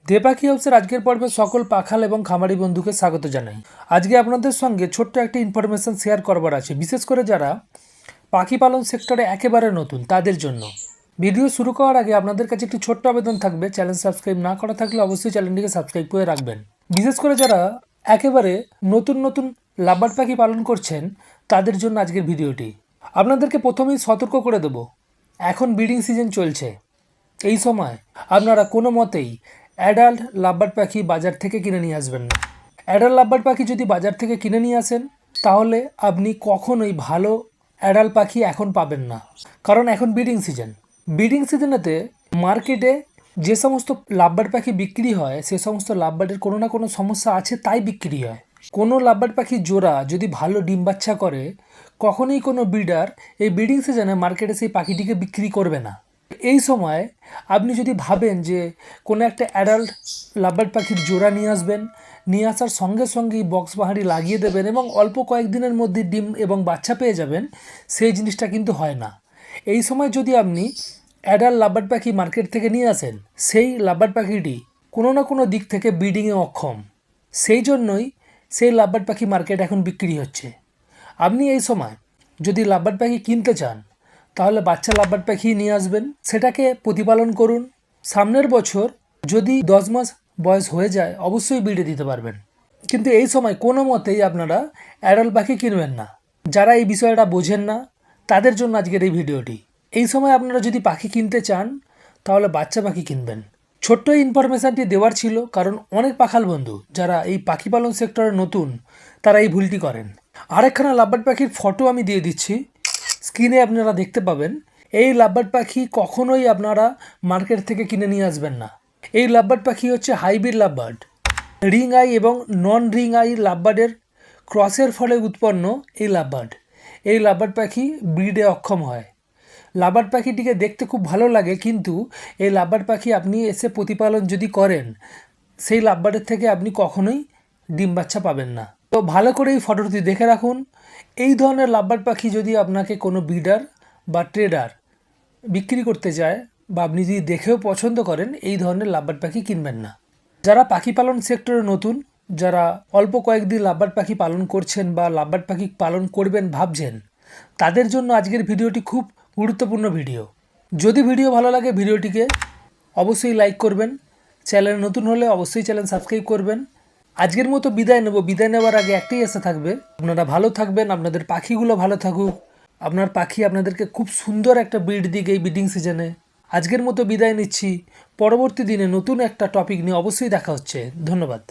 দেবাকি হাউসের আজকের পর্বে সকল পাখাল এবং খামারি বন্ধুকে স্বাগত জানাই। আজকে আপনাদের সঙ্গে ছোট্ট একটা ইনফরমেশন শেয়ার করবার আছে, বিশেষ করে যারা পাখি পালন সেক্টরে একেবারে নতুন তাদের জন্য। ভিডিও শুরু করার আগে আপনাদের কাছে একটি ছোট্ট আবেদন থাকবে, চ্যানেল সাবস্ক্রাইব না করা থাকলে অবশ্যই চ্যানেলটিকে সাবস্ক্রাইব করে রাখবেন। বিশেষ করে যারা একেবারে নতুন লাভবার্ড পাখি পালন করছেন তাদের জন্য আজকের ভিডিওটি। আপনাদেরকে প্রথমেই সতর্ক করে দেব, এখন ব্রিডিং সিজন চলছে। এই সময় আপনারা কোনো মতেই অ্যাডাল্ট লাভবার্ড পাখি বাজার থেকে কিনে নিয়ে আসবেন না। অ্যাডাল্ট লাভবার্ড পাখি যদি বাজার থেকে কিনে নিয়ে আসেন তাহলে আপনি কখনোই ভালো অ্যাডাল্ট পাখি এখন পাবেন না, কারণ এখন ব্রিডিং সিজন। ব্রিডিং সিজনেতে মার্কেটে যে সমস্ত লাভবার্ড পাখি বিক্রি হয় সে সমস্ত লাভবার্ডের কোনো না কোনো সমস্যা আছে, তাই বিক্রি হয়। কোনো লাভবার্ড পাখির জোড়া যদি ভালো ডিম বাচ্চা করে কখনোই কোনো ব্রিডার এই ব্রিডিং সিজনে মার্কেটে সেই পাখিটিকে বিক্রি করবে না। এই সময় আপনি যদি ভাবেন যে কোনো একটা অ্যাডাল্ট লাভবার্ড পাখির জোড়া নিয়ে আসবেন, নিয়ে আসার সঙ্গে সঙ্গেই বক্স বাহারি লাগিয়ে দেবেন এবং অল্প কয়েকদিনের মধ্যে ডিম এবং বাচ্চা পেয়ে যাবেন, সেই জিনিসটা কিন্তু হয় না। এই সময় যদি আপনি অ্যাডাল্ট লাভবার্ড পাখি মার্কেট থেকে নিয়ে আসেন, সেই লাভবার্ড পাখিটি কোনো না কোনো দিক থেকে ব্রিডিংয়ে অক্ষম, সেই জন্যই সেই লাভবার্ড পাখি মার্কেট এখন বিক্রি হচ্ছে। আপনি এই সময় যদি লাভবার্ড পাখি কিনতে চান তাহলে বাচ্চা লাভবার্ড পাখি নিয়ে আসবেন, সেটাকে প্রতিপালন করুন। সামনের বছর যদি 10 মাস বয়স হয়ে যায় অবশ্যই ব্রিডে দিতে পারবেন, কিন্তু এই সময় কোনো মতেই আপনারা অ্যাডাল্ট পাখি কিনবেন না। যারা এই বিষয়টা বোঝেন না তাদের জন্য আজকের এই ভিডিওটি। এই সময় আপনারা যদি পাখি কিনতে চান তাহলে বাচ্চা পাখি কিনবেন। ছোট্ট এই ইনফরমেশানটি দেওয়ার ছিল, কারণ অনেক পাখাল বন্ধু যারা এই পাখি পালন সেক্টরে নতুন তারা এই ভুলটি করেন। আরেকখানা লাভবার্ড পাখির ফটো আমি দিয়ে দিচ্ছি, স্ক্রিনে আপনারা দেখতে পাবেন। এই লাভবার্ড পাখি কখনোই আপনারা মার্কেট থেকে কিনে নিয়ে আসবেন না। এই লাভবার্ড পাখি হচ্ছে হাইব্রিড লাভবার্ড, রিং আই এবং নন রিং আই লাভবার্ডের ক্রসের ফলে উৎপন্ন এই লাভবার্ড। এই লাভবার্ড পাখি ব্রিডে অক্ষম হয়। লাভবার্ড পাখিটিকে দেখতে খুব ভালো লাগে, কিন্তু এই লাভবার্ড পাখি আপনি এসে প্রতিপালন যদি করেন সেই লাভবার্ডের থেকে আপনি কখনোই ডিম বাচ্চা পাবেন না। তো ভালো করে এই ফটোটি দেখে রাখুন। এই ধরনের লাভবার্ড পাখি যদি আপনাকে কোনো ব্রিডার বা ট্রেডার বিক্রি করতে চায় বা আপনি যদি দেখেও পছন্দ করেন, এই ধরনের লাভবার্ড পাখি কিনবেন না। যারা পাখি পালন সেক্টরে নতুন, যারা অল্প কয়েকদিন লাভবার্ড পাখি পালন করছেন বা লাভবার্ড পাখি পালন করবেন ভাবছেন, তাদের জন্য আজকের ভিডিওটি খুব গুরুত্বপূর্ণ ভিডিও। যদি ভিডিও ভালো লাগে ভিডিওটিকে অবশ্যই লাইক করবেন, চ্যানেল নতুন হলে অবশ্যই চ্যানেল সাবস্ক্রাইব করবেন। আজকের মতো বিদায় নেব। বিদায় নেওয়ার আগে একটাই আশা থাকবে, আপনারা ভালো থাকবেন, আপনাদের পাখিগুলো ভালো থাকুক, আপনার পাখি আপনাদেরকে খুব সুন্দর একটা ব্রিড দিক এই ব্রিডিং সিজনে। আজকের মতো বিদায় নিচ্ছি, পরবর্তী দিনে নতুন একটা টপিক নিয়ে অবশ্যই দেখা হচ্ছে। ধন্যবাদ।